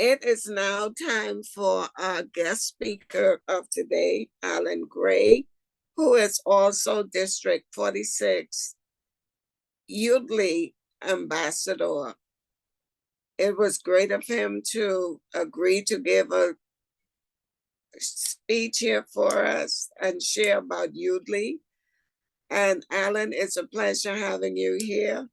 It is now time for our guest speaker of today, Alan Gray, who is also District 46 Yoodli Ambassador. It was great of him to agree to give a speech here for us and share about Yoodli. And Alan, it's a pleasure having you here.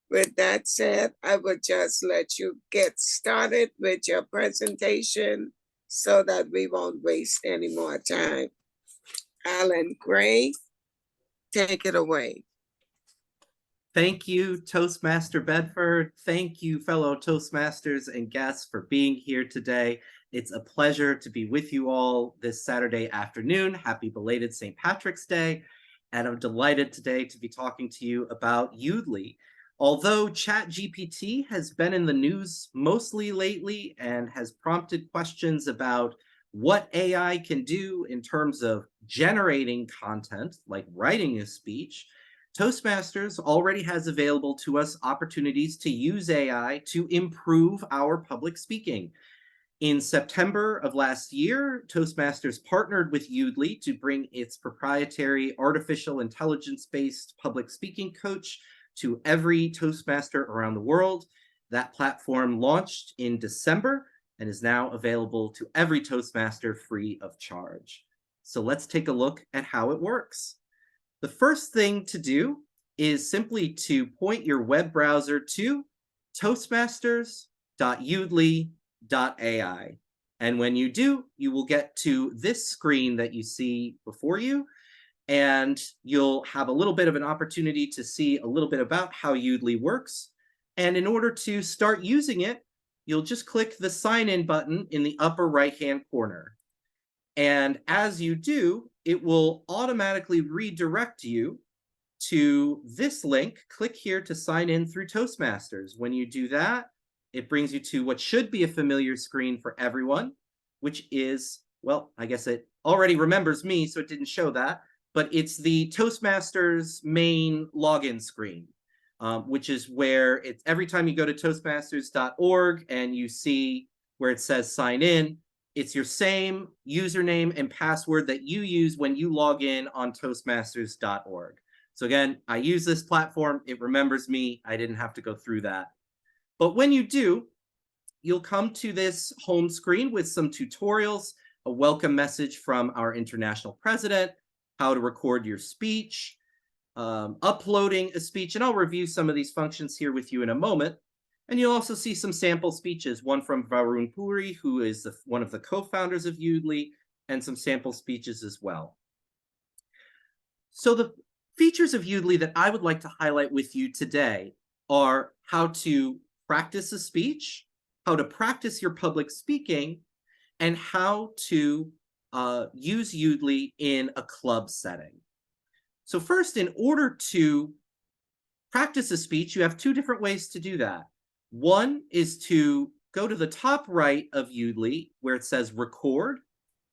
With that said, I would just let you get started with your presentation so that we won't waste any more time. Alan Gray, take it away. Thank you, Toastmaster Bedford. Thank you, fellow Toastmasters and guests, for being here today. It's a pleasure to be with you all this Saturday afternoon. Happy belated St. Patrick's Day. And I'm delighted today to be talking to you about Yoodli. Although ChatGPT has been in the news mostly lately and has prompted questions about what AI can do in terms of generating content, like writing a speech, Toastmasters already has available to us opportunities to use AI to improve our public speaking. In September of last year, Toastmasters partnered with Yoodli to bring its proprietary artificial intelligence-based public speaking coach to every Toastmaster around the world. That platform launched in December and is now available to every Toastmaster free of charge. So let's take a look at how it works. The first thing to do is simply to point your web browser to toastmasters.yoodli.ai. And when you do, you will get to this screen that you see before you, and you'll have a little bit of an opportunity to see a little bit about how Yoodli works. And in order to start using it, you'll just click the sign in button in the upper right-hand corner. And as you do, it will automatically redirect you to this link. Click here to sign in through Toastmasters. When you do that, it brings you to what should be a familiar screen for everyone, which is, well, I guess it already remembers me, so it didn't show that, but it's the Toastmasters main login screen, which is where it's every time you go to toastmasters.org and you see where it says sign in, it's your same username and password that you use when you log in on toastmasters.org. So again, I use this platform. It remembers me. I didn't have to go through that. But when you do, you'll come to this home screen with some tutorials, a welcome message from our international president, how to record your speech, uploading a speech, and I'll review some of these functions here with you in a moment. And you'll also see some sample speeches, one from Varun Puri, who is one of the co-founders of Yoodli, and some sample speeches as well. So the features of Yoodli that I would like to highlight with you today are how to practice a speech, how to practice your public speaking, and how to use Yoodli in a club setting. So first, in order to practice a speech, you have two different ways to do that. One is to go to the top right of Yoodli where it says record,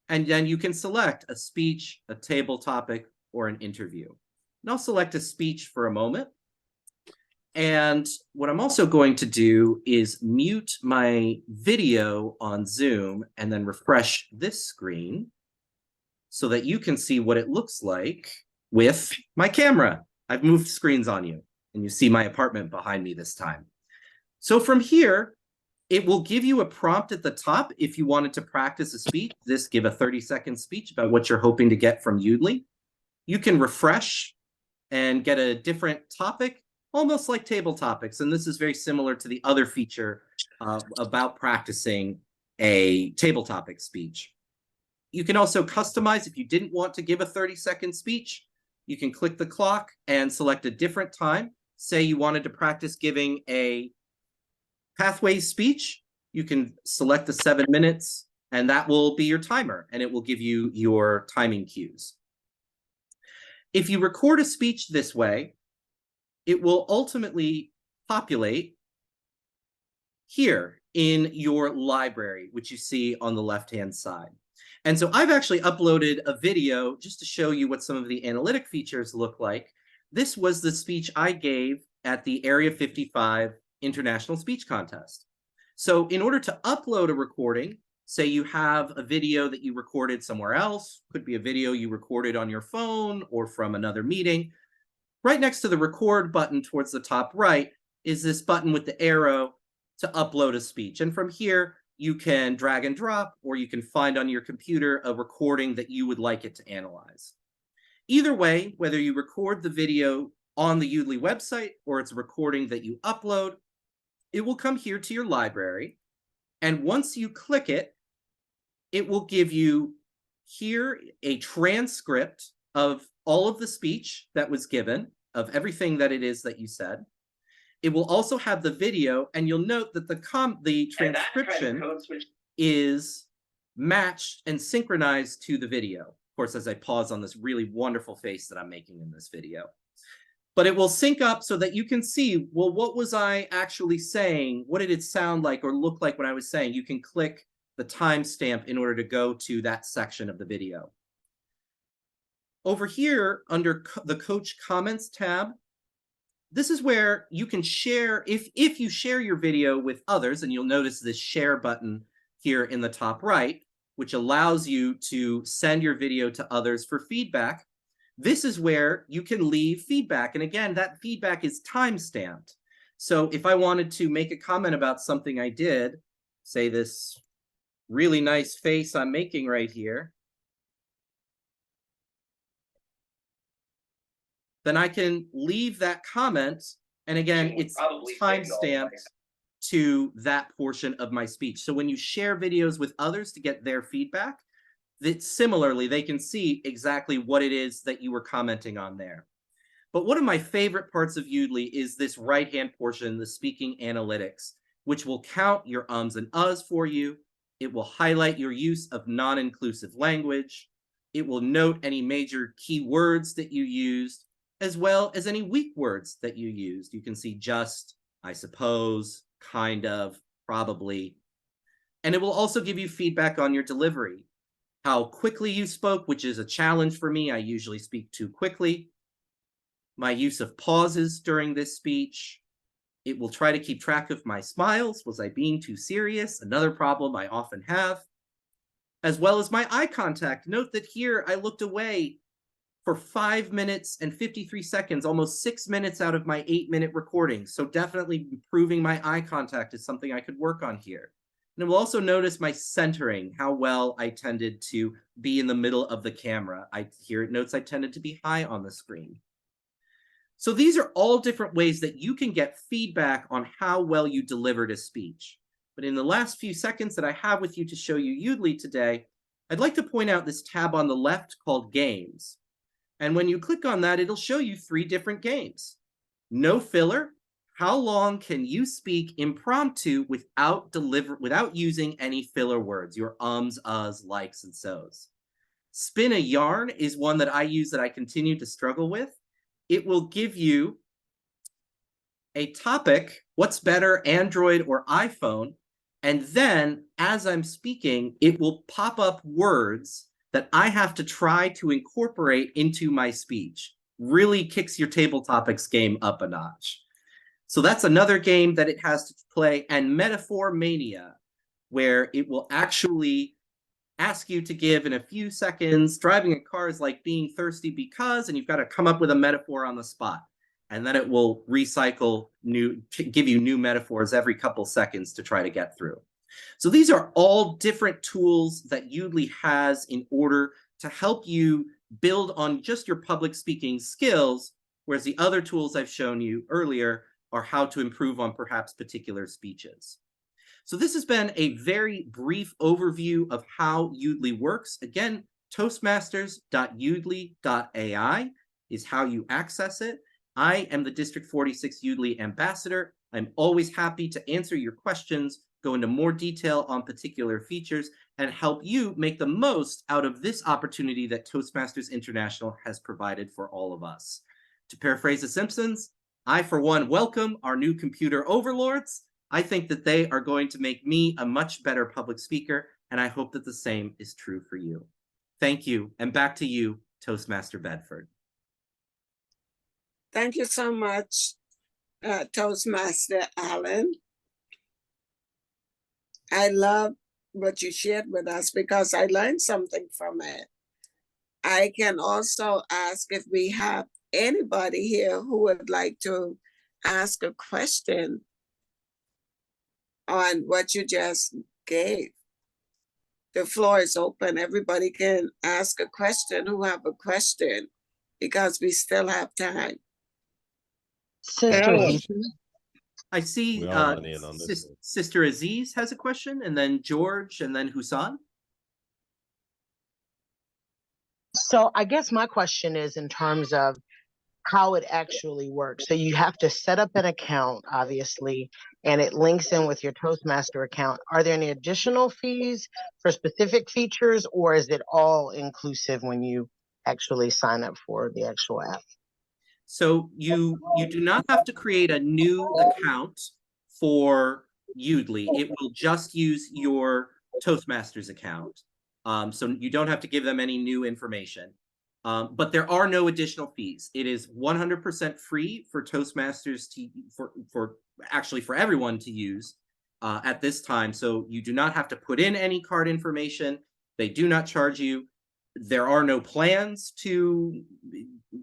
and then you can select a speech, a table topic, or an interview. And I'll select a speech for a moment. And what I'm also going to do is mute my video on Zoom and then refresh this screen so that you can see what it looks like with my camera. I've moved screens on you, and you see my apartment behind me this time. So from here, it will give you a prompt at the top if you wanted to practice a speech. Give a 30-second speech about what you're hoping to get from Yoodli. You can refresh and get a different topic, almost like table topics. And this is very similar to the other feature about practicing a table topic speech. You can also customize if you didn't want to give a 30-second speech. You can click the clock and select a different time. Say you wanted to practice giving a Pathways speech, you can select the 7 minutes, and that will be your timer, and it will give you your timing cues. If you record a speech this way, it will ultimately populate here in your library, which you see on the left-hand side. And so I've actually uploaded a video just to show you what some of the analytic features look like. This was the speech I gave at the Area 55 International Speech Contest. So in order to upload a recording, say you have a video that you recorded somewhere else, could be a video you recorded on your phone or from another meeting, right next to the record button towards the top right is this button with the arrow to upload a speech. And from here, you can drag and drop, or you can find on your computer a recording that you would like it to analyze. Either way, whether you record the video on the Yoodli website or it's a recording that you upload, it will come here to your library. And once you click it, it will give you here a transcript of all of the speech that was given, of everything that it is that you said. It will also have the video, and you'll note that the transcription is matched and synchronized to the video. Of course, as I pause on this really wonderful face that I'm making in this video. But it will sync up so that you can see, well, what was I actually saying? What did it sound like or look like when I was saying? You can click the timestamp in order to go to that section of the video. Over here, under the Coach Comments tab, this is where you can share, if you share your video with others, and you'll notice this share button here in the top right, which allows you to send your video to others for feedback. This is where you can leave feedback. And again, that feedback is time-stamped. So if I wanted to make a comment about something I did, say this really nice face I'm making right here, then I can leave that comment. And again, it's time-stamped to that portion of my speech. So when you share videos with others to get their feedback, that similarly, they can see exactly what it is that you were commenting on there. But one of my favorite parts of Yoodli is this right-hand portion, the speaking analytics, which will count your ums and uhs for you. It will highlight your use of non-inclusive language. It will note any major key words that you used, as well as any weak words that you used. You can see just, I suppose, kind of, probably. And it will also give you feedback on your delivery. How quickly you spoke, which is a challenge for me. I usually speak too quickly. My use of pauses during this speech. It will try to keep track of my smiles. Was I being too serious? Another problem I often have. As well as my eye contact. Note that here I looked away for 5 minutes and 53 seconds, almost 6 minutes out of my 8-minute recording. So definitely improving my eye contact is something I could work on here. And it will also notice my centering, how well I tended to be in the middle of the camera. Here it notes I tended to be high on the screen. So these are all different ways that you can get feedback on how well you delivered a speech. But in the last few seconds that I have with you to show you Yoodli today, I'd like to point out this tab on the left called Games. And when you click on that, it'll show you 3 different games. No filler. How long can you speak impromptu without using any filler words, your ums, uhs, likes, and so's? Spin a yarn is one that I use that I continue to struggle with. It will give you a topic, what's better, Android or iPhone, and then as I'm speaking, it will pop up words that I have to try to incorporate into my speech. Really kicks your table topics game up a notch. So that's another game that it has to play, and Metaphor Mania, where it will actually ask you to give in a few seconds. Driving a car is like being thirsty because, and you've got to come up with a metaphor on the spot. And then it will recycle give you new metaphors every couple seconds to try to get through. So these are all different tools that Yoodli has in order to help you build on just your public speaking skills, whereas the other tools I've shown you earlier are how to improve on perhaps particular speeches. So this has been a very brief overview of how Yoodli works. Again, toastmasters.yoodli.ai is how you access it. I am the District 46 Yoodli Ambassador. I'm always happy to answer your questions, go into more detail on particular features, and help you make the most out of this opportunity that Toastmasters International has provided for all of us. To paraphrase The Simpsons, I, for one, welcome our new computer overlords. I think that they are going to make me a much better public speaker, and I hope that the same is true for you. Thank you, and back to you, Toastmaster Bedford. Thank you so much, Toastmaster Alan. I love what you shared with us because I learned something from it. I can also ask if we have anybody here who would like to ask a question on what you just gave. The floor is open. Everybody can ask a question who have a question because we still have time. Sister Alan. Aziz. I see We all want in on this. Sister Aziz has a question, and then George, and then Husan. So I guess my question is in terms of how it actually works. So you have to set up an account, obviously, and it links in with your Toastmaster account. Are there any additional fees for specific features, or is it all inclusive when you actually sign up for the actual app? So you do not have to create a new account for Yoodli. It will just use your Toastmasters account. So you don't have to give them any new information. But there are no additional fees. It is 100% free for Toastmasters for actually for everyone to use at this time. So you do not have to put in any card information. They do not charge you. There are no plans to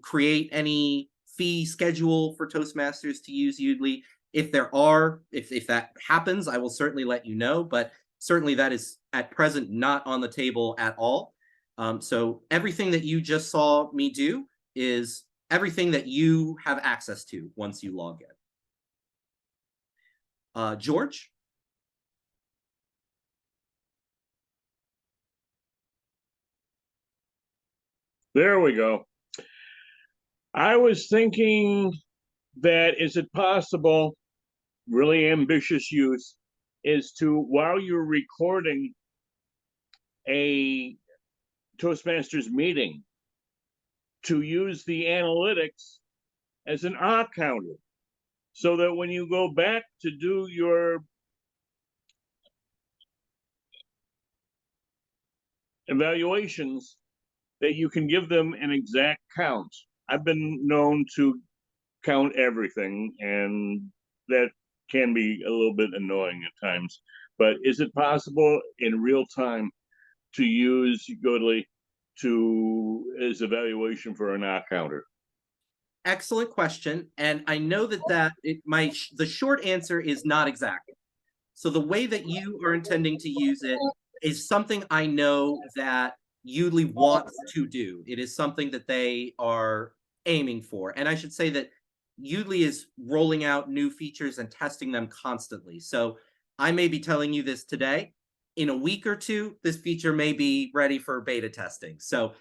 create any fee schedule for Toastmasters to use Yoodli. If there are, if that happens, I will certainly let you know, but certainly that is at present not on the table at all. So everything that you just saw me do is everything that you have access to once you log in. George? There we go. I was thinking that is it possible, really ambitious use, is to, while you're recording a Toastmasters meeting, to use the analytics as an counter, so that when you go back to do your evaluations, that you can give them an exact count. I've been known to count everything, and that can be a little bit annoying at times. But is it possible in real time to use Yoodli as evaluation for an counter? Excellent question. And I know that the short answer is not exactly. So the way that you are intending to use it is something I know that Yoodli wants to do. It is something that they are aiming for. And I should say that Yoodli is rolling out new features and testing them constantly. So I may be telling you this today. In a week or two, this feature may be ready for beta testing. So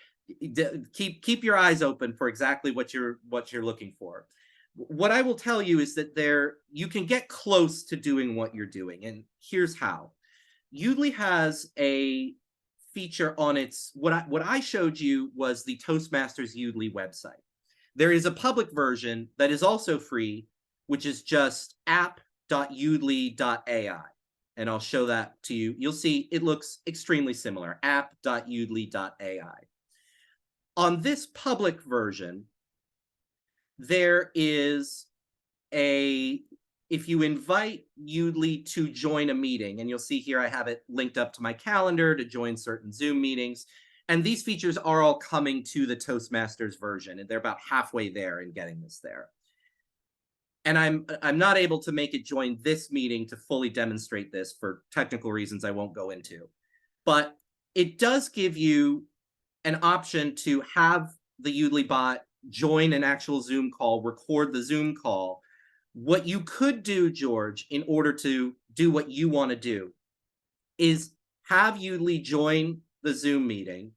keep your eyes open for exactly what you're looking for. What I will tell you is that you can get close to doing what you're doing, and here's how. Yoodli has a feature on its what I showed you was the Toastmasters Yoodli website. There is a public version that is also free, which is just app.yoodli.ai. And I'll show that to you. You'll see it looks extremely similar, app.yoodli.ai. On this public version, there is if you invite Yoodli to join a meeting, and you'll see here I have it linked up to my calendar to join certain Zoom meetings, and these features are all coming to the Toastmasters version, and they're about halfway there in getting this there. And I'm not able to make it join this meeting to fully demonstrate this for technical reasons I won't go into. But it does give you an option to have the Yoodli bot join an actual Zoom call, record the Zoom call. What you could do, George, in order to do what you want to do, is have Yoodli join the Zoom meeting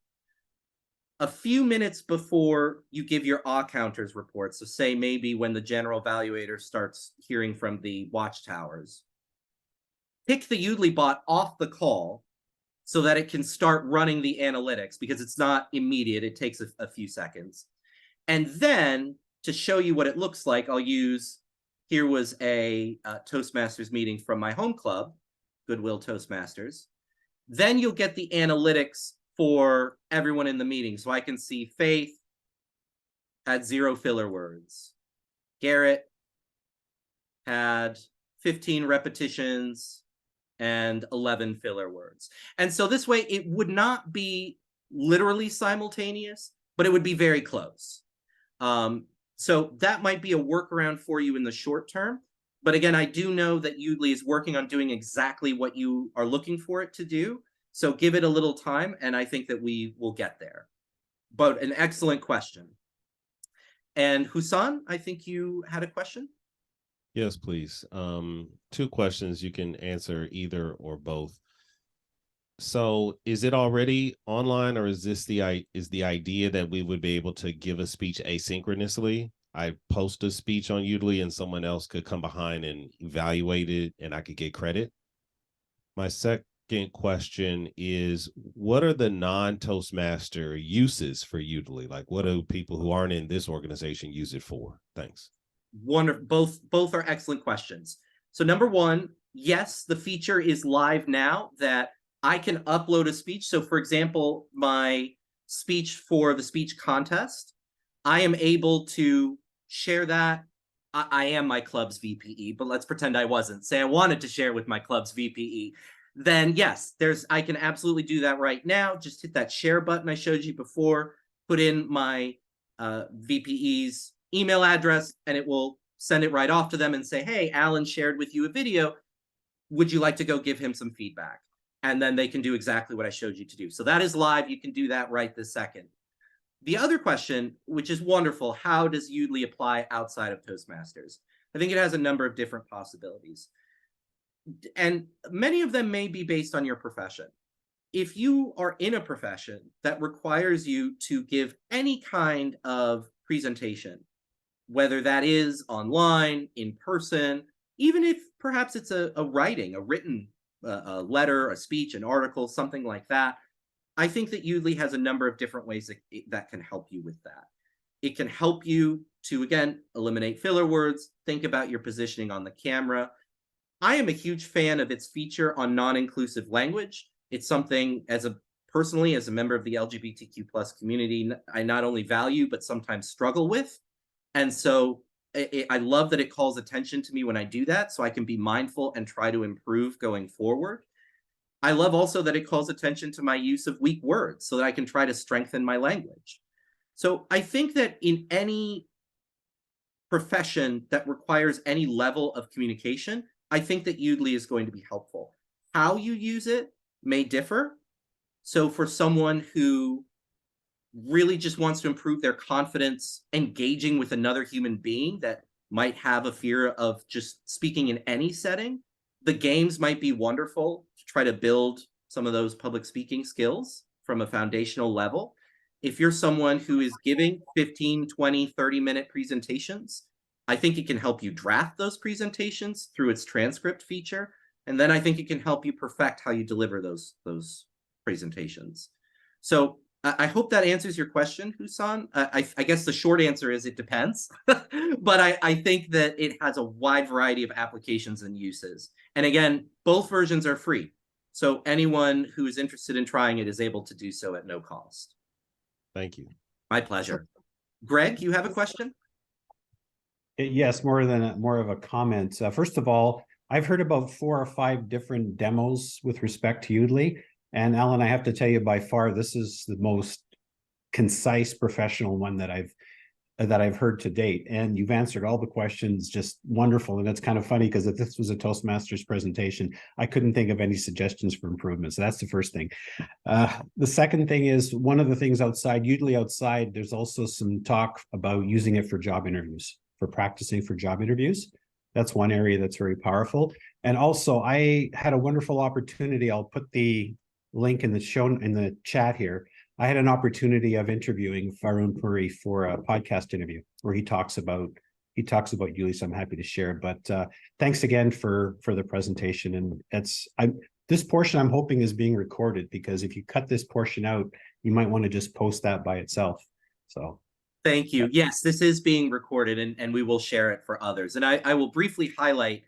a few minutes before you give your counters report. So say maybe when the general evaluator starts hearing from the watchtowers. Pick the Yoodli bot off the call so that it can start running the analytics, because it's not immediate. It takes a few seconds. And then to show you what it looks like, here was a Toastmasters meeting from my home club, Goodwill Toastmasters. Then you'll get the analytics for everyone in the meeting. So I can see Faith had 0 filler words. Garrett had 15 repetitions and 11 filler words. And so this way it would not be literally simultaneous, but it would be very close. So that might be a workaround for you in the short term. But again, I do know that Yoodli is working on doing exactly what you are looking for it to do. So give it a little time, and I think that we will get there. But an excellent question. And Husan, I think you had a question? Yes, please. Two questions. You can answer either or both. So is it already online, or is this the idea that we would be able to give a speech asynchronously? I post a speech on Yoodli and someone else could come behind and evaluate it and I could get credit. My second question is, what are the non-Toastmaster uses for Yoodli? Like, what do people who aren't in this organization use it for? Thanks. Wonderful. Both are excellent questions. So number one, yes, the feature is live now that I can upload a speech. So for example, my speech for the speech contest, I am able to share that. I am my club's VPE, but let's pretend I wasn't. Say I wanted to share with my club's VPE. Then yes, I can absolutely do that right now. Just hit that share button I showed you before, put in my VPE's email address, and it will send it right off to them and say, hey, Alan shared with you a video. Would you like to go give him some feedback? And then they can do exactly what I showed you to do. So that is live. You can do that right this second. The other question, which is wonderful, how does Yoodli apply outside of Toastmasters? I think it has a number of different possibilities. And many of them may be based on your profession. If you are in a profession that requires you to give any kind of presentation, whether that is online, in person, even if perhaps it's a written letter, a speech, an article, something like that, I think that Yoodli has a number of different ways that can help you with that. It can help you to, again, eliminate filler words, think about your positioning on the camera. I am a huge fan of its feature on non-inclusive language. It's something, personally, as a member of the LGBTQ+ community, I not only value, but sometimes struggle with. And so I love that it calls attention to me when I do that, so I can be mindful and try to improve going forward. I love also that it calls attention to my use of weak words so that I can try to strengthen my language. So I think that in any profession that requires any level of communication, I think that Yoodli is going to be helpful. How you use it may differ. So for someone who really just wants to improve their confidence engaging with another human being that might have a fear of just speaking in any setting, the games might be wonderful to try to build some of those public speaking skills from a foundational level. If you're someone who is giving 15, 20, 30-minute presentations, I think it can help you draft those presentations through its transcript feature. And then I think it can help you perfect how you deliver those presentations. So I hope that answers your question, Husan. I guess the short answer is it depends. But I think that it has a wide variety of applications and uses. And again, both versions are free. So anyone who is interested in trying it is able to do so at no cost. Thank you. My pleasure. Greg, you have a question? Yes, more of a comment. First of all, I've heard about 4 or 5 different demos with respect to Yoodli. And Alan, I have to tell you, by far, this is the most concise, professional one that I've heard to date. And you've answered all the questions just wonderful. And it's kind of funny because if this was a Toastmasters presentation, I couldn't think of any suggestions for improvement. So that's the first thing. The second thing is, one of the things outside, Yoodli outside, there's also some talk about using it for job interviews, for practicing for job interviews. That's one area that's very powerful. And also, I had a wonderful opportunity. I'll put the link in the chat here. I had an opportunity of interviewing Farun Puri for a podcast interview where he talks about Yoodli, so I'm happy to share. But thanks again for the presentation. And this portion I'm hoping is being recorded, because if you cut this portion out, you might want to just post that by itself. So thank you. Yes, this is being recorded, and we will share it for others. And I will briefly highlight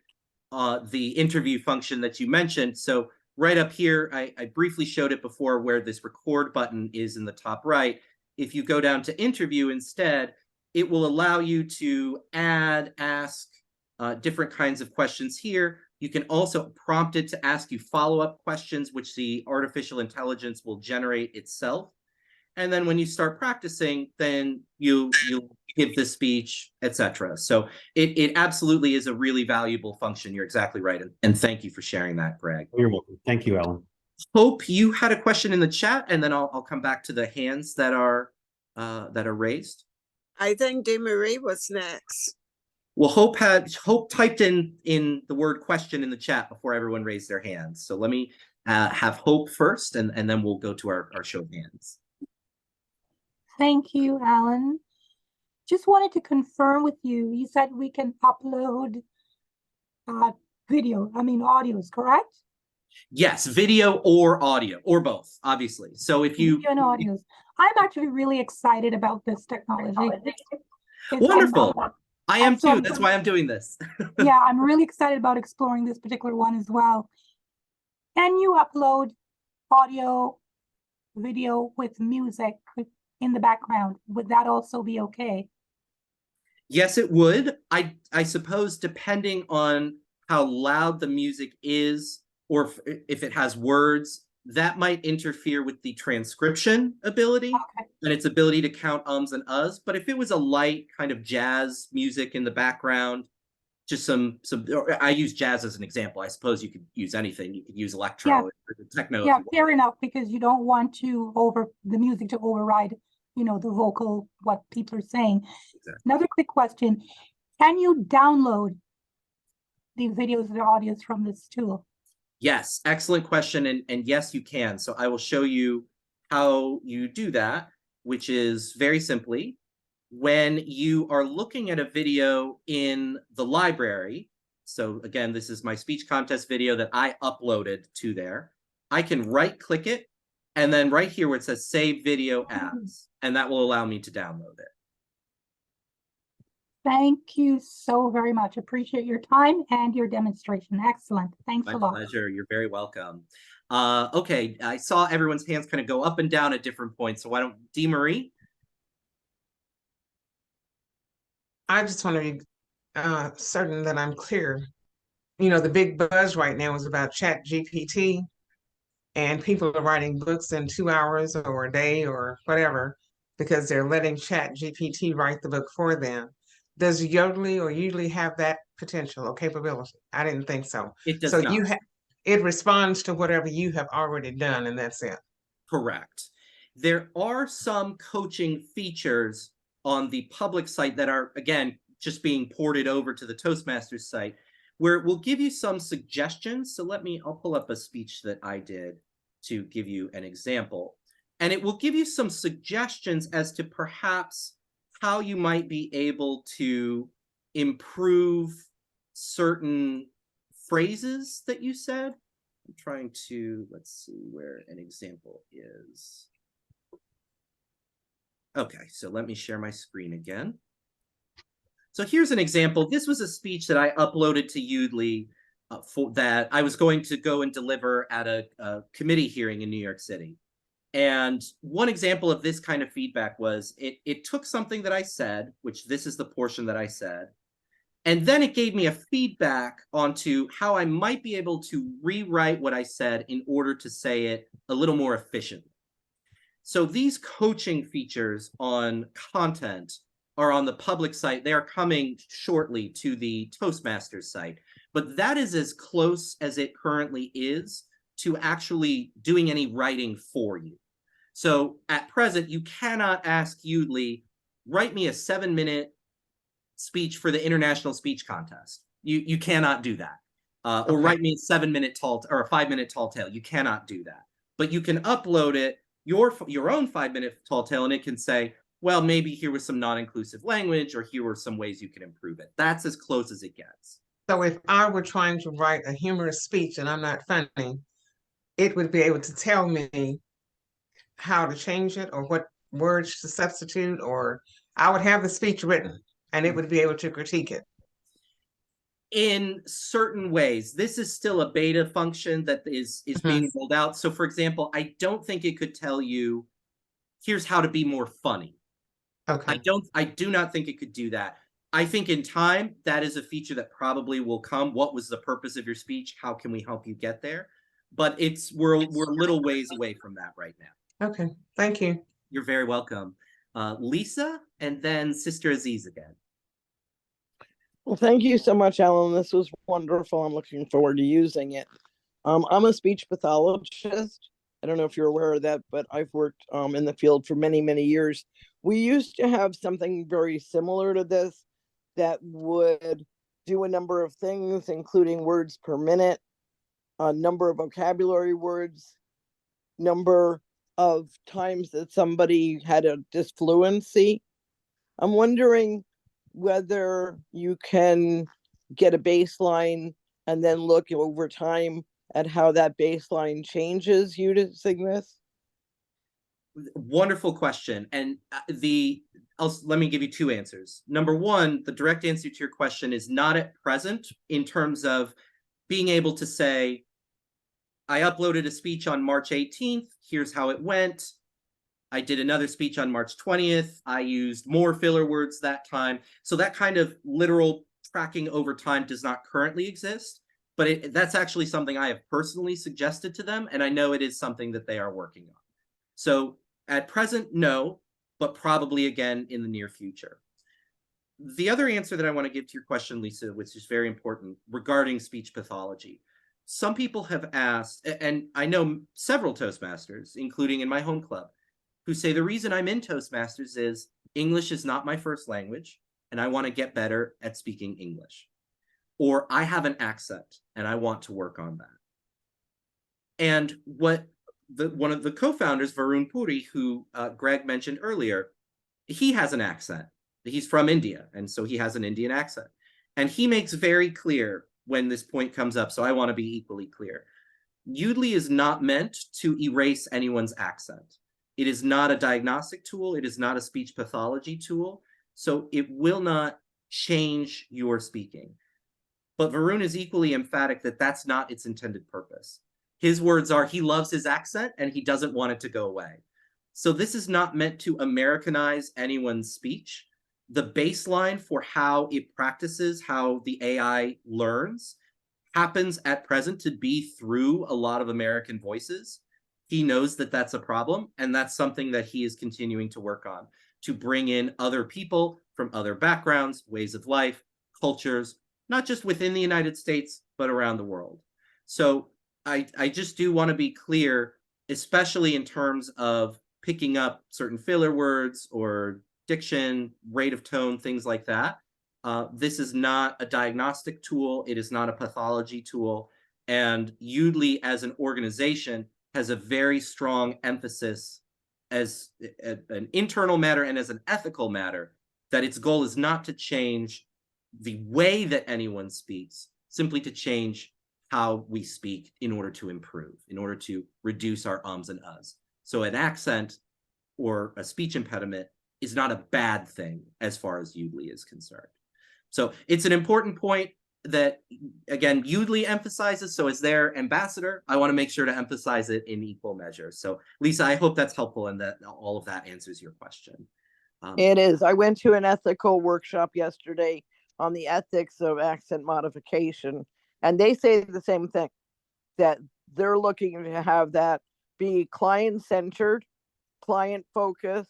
the interview function that you mentioned. So right up here, I briefly showed it before, where this record button is in the top right. If you go down to interview instead, it will allow you to ask different kinds of questions here. You can also prompt it to ask you follow-up questions, which the artificial intelligence will generate itself. And then when you start practicing, then you give the speech, etc. So it absolutely is a really valuable function. You're exactly right. And thank you for sharing that, Greg. You're welcome. Thank you, Alan. Hope, you had a question in the chat, and then I'll come back to the hands that are raised. I think DeMarie was next. Well, Hope typed in the word question in the chat before everyone raised their hands. So let me have Hope first, and then we'll go to our show of hands. Thank you, Alan. Just wanted to confirm with you. You said we can upload audios, correct? Yes, video or audio, or both, obviously. So if you... Video and audios. I'm actually really excited about this technology. Wonderful. I am too. That's why I'm doing this. Yeah, I'm really excited about exploring this particular one as well. Can you upload audio, video with music in the background? Would that also be okay? Yes, it would. I suppose depending on how loud the music is, or if it has words, that might interfere with the transcription ability and its ability to count ums and uhs. But if it was a light kind of jazz music in the background, just some I use jazz as an example. I suppose you could use anything. You could use electro, or techno. Yeah, fair enough, because you don't want to the music to override, the vocal, what people are saying. Exactly. Another quick question. Can you download the videos and the audios from this tool? Yes, excellent question. And yes, you can. So I will show you how you do that, which is very simply, when you are looking at a video in the library. So again, this is my speech contest video that I uploaded to there. I can right click it, and then right here where it says save video as, and that will allow me to download it. Thank you so very much. Appreciate your time and your demonstration. Excellent. Thanks a lot. My pleasure. You're very welcome. Okay, I saw everyone's hands kind of go up and down at different points. So why don't DeMarie? I just want to be certain that I'm clear. The big buzz right now is about ChatGPT, and people are writing books in 2 hours or a day or whatever because they're letting ChatGPT write the book for them. Does Yoodli have that potential or capability? I didn't think so. It does not. It responds to whatever you have already done, and that's it. Correct. There are some coaching features on the public site that are, again, just being ported over to the Toastmasters site, where it will give you some suggestions. So I'll pull up a speech that I did to give you an example. And it will give you some suggestions as to perhaps how you might be able to improve certain phrases that you said. I'm trying to, let's see where an example is. Okay, so let me share my screen again. So here's an example. This was a speech that I uploaded to Yoodli that I was going to go and deliver at a committee hearing in New York City. And one example of this kind of feedback was it took something that I said, which this is the portion that I said, and then it gave me a feedback onto how I might be able to rewrite what I said in order to say it a little more efficiently. So these coaching features on content are on the public site. They are coming shortly to the Toastmasters site, but that is as close as it currently is to actually doing any writing for you. So at present, you cannot ask Yoodli, write me a 7-minute speech for the International Speech Contest. You cannot do that. Or write me a 7-minute tall or a 5-minute tall tale. You cannot do that. But you can upload it, your own 5-minute tall tale, and it can say, well, maybe here was some non-inclusive language, or here were some ways you can improve it. That's as close as it gets. So if I were trying to write a humorous speech and I'm not funny, it would be able to tell me how to change it or what words to substitute, or I would have the speech written and it would be able to critique it. In certain ways, this is still a beta function that is being rolled out. So for example, I don't think it could tell you, here's how to be more funny. Okay. I do not think it could do that. I think in time, that is a feature that probably will come. What was the purpose of your speech? How can we help you get there? But we're little ways away from that right now. Okay, thank you. You're very welcome. Lisa, and then Sister Aziz again. Well, thank you so much, Alan. This was wonderful. I'm looking forward to using it. I'm a speech pathologist. I don't know if you're aware of that, but I've worked in the field for many, many years. We used to have something very similar to this that would do a number of things, including words per minute, a number of vocabulary words, number of times that somebody had a disfluency. I'm wondering whether you can get a baseline and then look over time at how that baseline changes using this. Wonderful question. And let me give you two answers. Number one, the direct answer to your question is not at present in terms of being able to say, I uploaded a speech on March 18th. Here's how it went. I did another speech on March 20th. I used more filler words that time. So that kind of literal tracking over time does not currently exist, but that's actually something I have personally suggested to them, and I know it is something that they are working on. So at present, no, but probably again in the near future. The other answer that I want to give to your question, Lisa, which is very important regarding speech pathology. Some people have asked, and I know several Toastmasters, including in my home club, who say the reason I'm in Toastmasters is English is not my first language, and I want to get better at speaking English. Or I have an accent, and I want to work on that. And what one of the co-founders, Varun Puri, who Greg mentioned earlier, he has an accent. He's from India, and so he has an Indian accent. And he makes very clear when this point comes up, so I want to be equally clear. Yoodli is not meant to erase anyone's accent. It is not a diagnostic tool. It is not a speech pathology tool. So it will not change your speaking. But Varun is equally emphatic that that's not its intended purpose. His words are, he loves his accent and he doesn't want it to go away. So this is not meant to Americanize anyone's speech. The baseline for how it practices, how the AI learns, happens at present to be through a lot of American voices. He knows that that's a problem, and that's something that he is continuing to work on, to bring in other people from other backgrounds, ways of life, cultures, not just within the United States, but around the world. So I just do want to be clear, especially in terms of picking up certain filler words or diction, rate of tone, things like that. This is not a diagnostic tool. It is not a pathology tool. And Yoodli as an organization has a very strong emphasis as an internal matter and as an ethical matter, that its goal is not to change the way that anyone speaks, simply to change how we speak in order to improve, in order to reduce our ums and uhs. So an accent or a speech impediment is not a bad thing as far as Yoodli is concerned. So it's an important point that, again, Yoodli emphasizes. So as their ambassador, I want to make sure to emphasize it in equal measure. So Lisa, I hope that's helpful and that all of that answers your question. It is. I went to an ethical workshop yesterday on the ethics of accent modification, and they say the same thing, that they're looking to have that be client-centered, client-focused,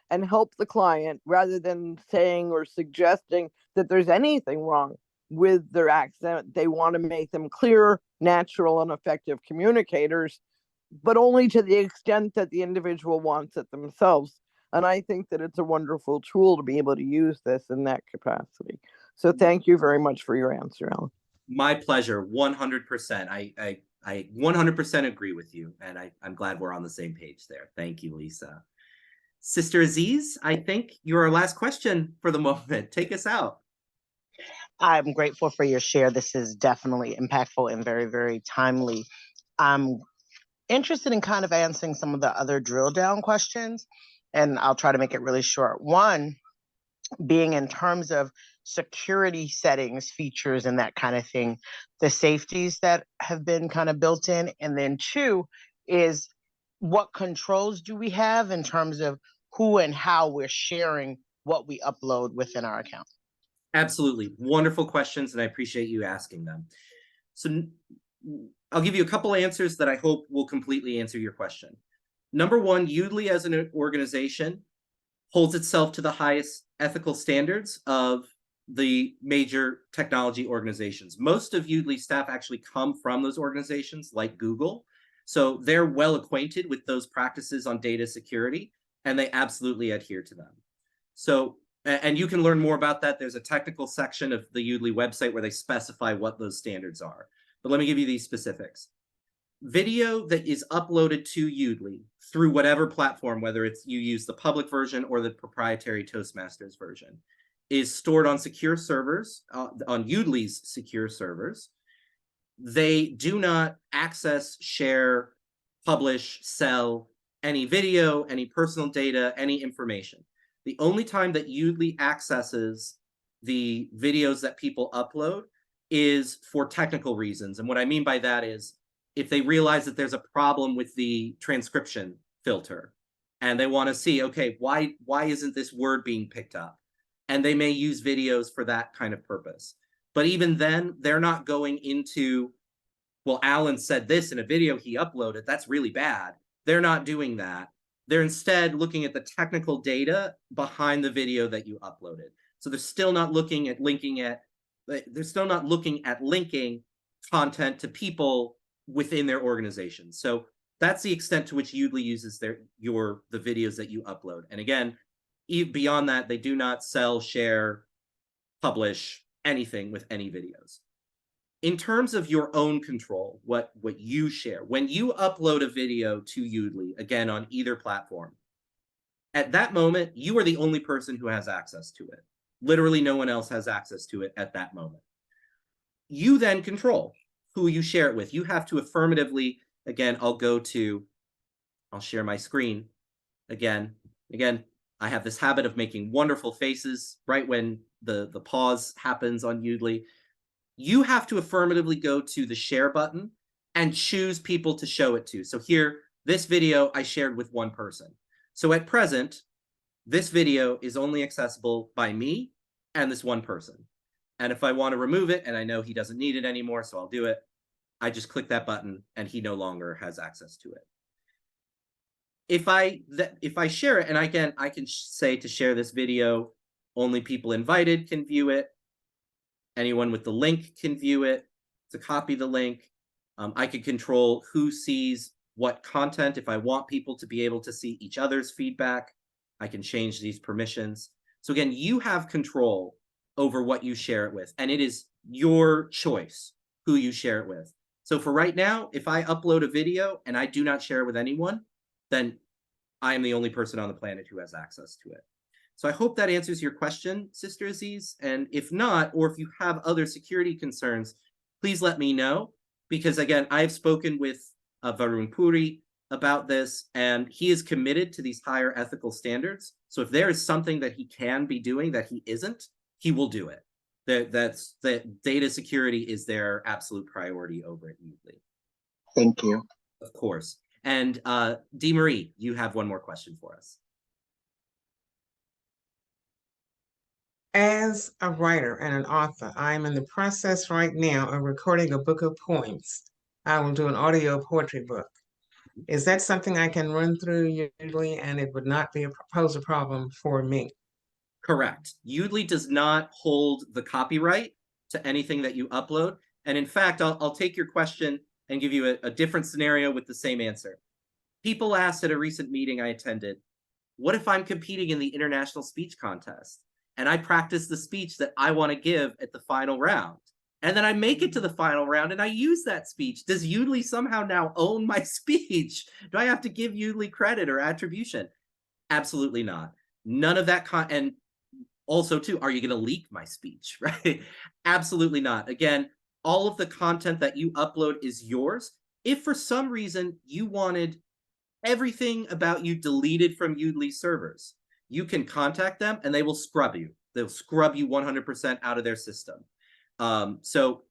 and help the client rather than saying or suggesting that there's anything wrong with their accent. They want to make them clear, natural, and effective communicators, but only to the extent that the individual wants it themselves. And I think that it's a wonderful tool to be able to use this in that capacity. So thank you very much for your answer, Alan. My pleasure, 100%. I 100% agree with you, and I'm glad we're on the same page there. Thank you, Lisa. Sister Aziz, I think you're our last question for the moment. Take us out. I'm grateful for your share. This is definitely impactful and very, very timely. I'm interested in kind of answering some of the other drill down questions, and I'll try to make it really short. One, being in terms of security settings, features, and that kind of thing, the safeties that have been kind of built in. And then two is, what controls do we have in terms of who and how we're sharing what we upload within our account? Absolutely. Wonderful questions, and I appreciate you asking them. So I'll give you a couple answers that I hope will completely answer your question. Number one, Yoodli as an organization holds itself to the highest ethical standards of the major technology organizations. Most of Yoodli staff actually come from those organizations like Google. So they're well acquainted with those practices on data security, and they absolutely adhere to them. So, and you can learn more about that. There's a technical section of the Yoodli website where they specify what those standards are. But let me give you these specifics. Video that is uploaded to Yoodli through whatever platform, whether it's you use the public version or the proprietary Toastmasters version, is stored on secure servers, on Yoodli's secure servers. They do not access, share, publish, sell any video, any personal data, any information. The only time that Yoodli accesses the videos that people upload is for technical reasons. And what I mean by that is if they realize that there's a problem with the transcription filter and they want to see, okay, why isn't this word being picked up? And they may use videos for that kind of purpose. But even then, they're not going into, well, Alan said this in a video he uploaded, that's really bad. They're not doing that. They're instead looking at the technical data behind the video that you uploaded. So they're still not looking at linking content to people within their organization. So that's the extent to which Yoodli uses the videos that you upload. And again, beyond that, they do not sell, share, publish anything with any videos. In terms of your own control, what you share, when you upload a video to Yoodli, again, on either platform, at that moment, you are the only person who has access to it. Literally no one else has access to it at that moment. You then control who you share it with. You have to affirmatively, again, I'll share my screen again. I have this habit of making wonderful faces right when the pause happens on Yoodli. You have to affirmatively go to the share button and choose people to show it to. So here, this video I shared with one person. So at present, this video is only accessible by me and this one person. And if I want to remove it, and I know he doesn't need it anymore, so I'll do it, I just click that button and he no longer has access to it. If I share it, and again, I can say to share this video, only people invited can view it. Anyone with the link can view it. To copy the link, I can control who sees what content. If I want people to be able to see each other's feedback, I can change these permissions. So again, you have control over what you share it with, and it is your choice who you share it with. So for right now, if I upload a video and I do not share it with anyone, then I am the only person on the planet who has access to it. So I hope that answers your question, Sister Aziz. And if not, or if you have other security concerns, please let me know. Because again, I've spoken with Varun Puri about this, and he is committed to these higher ethical standards. So if there is something that he can be doing that he isn't, he will do it. That data security is their absolute priority over at Yoodli. Thank you. Of course. And Dee Marie, you have one more question for us. As a writer and an author, I'm in the process right now of recording a book of poems. I will do an audio poetry book. Is that something I can run through Yoodli and it would not pose a problem for me? Correct. Yoodli does not hold the copyright to anything that you upload. And in fact, I'll take your question and give you a different scenario with the same answer. People asked at a recent meeting I attended, what if I'm competing in the international speech contest and I practice the speech that I want to give at the final round? And then I make it to the final round and I use that speech. Does Yoodli somehow now own my speech? Do I have to give Yoodli credit or attribution? Absolutely not. None of that. And also, too, are you going to leak my speech, right? Absolutely not. Again, all of the content that you upload is yours. If for some reason you wanted everything about you deleted from Yoodli servers, you can contact them and they will scrub you. They'll scrub you 100% out of their system. So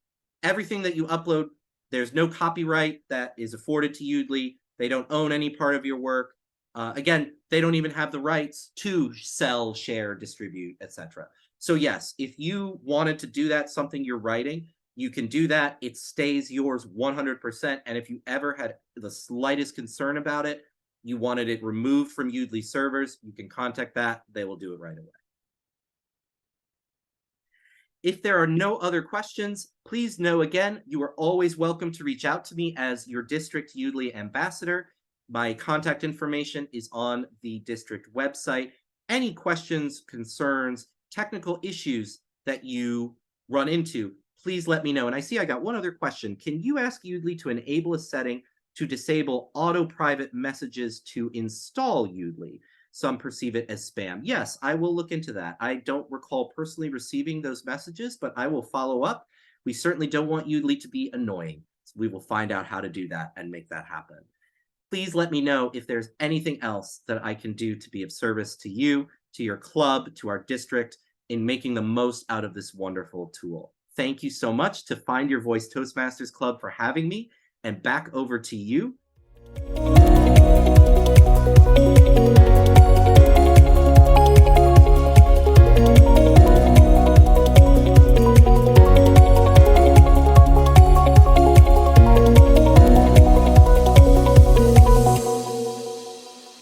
everything that you upload, there's no copyright that is afforded to Yoodli. They don't own any part of your work. Again, they don't even have the rights to sell, share, distribute, etc. So yes, if you wanted to do that, something you're writing, you can do that. It stays yours 100%. And if you ever had the slightest concern about it, you wanted it removed from Yoodli servers, you can contact that. They will do it right away. If there are no other questions, please know again, you are always welcome to reach out to me as your district Yoodli ambassador. My contact information is on the district website. Any questions, concerns, technical issues that you run into, please let me know. And I see I got one other question. Can you ask Yoodli to enable a setting to disable auto private messages to install Yoodli? Some perceive it as spam. Yes, I will look into that. I don't recall personally receiving those messages, but I will follow up. We certainly don't want Yoodli to be annoying. So we will find out how to do that and make that happen. Please let me know if there's anything else that I can do to be of service to you, to your club, to our district, in making the most out of this wonderful tool. Thank you so much to Find Your Voice Toastmasters Club for having me, and back over to you.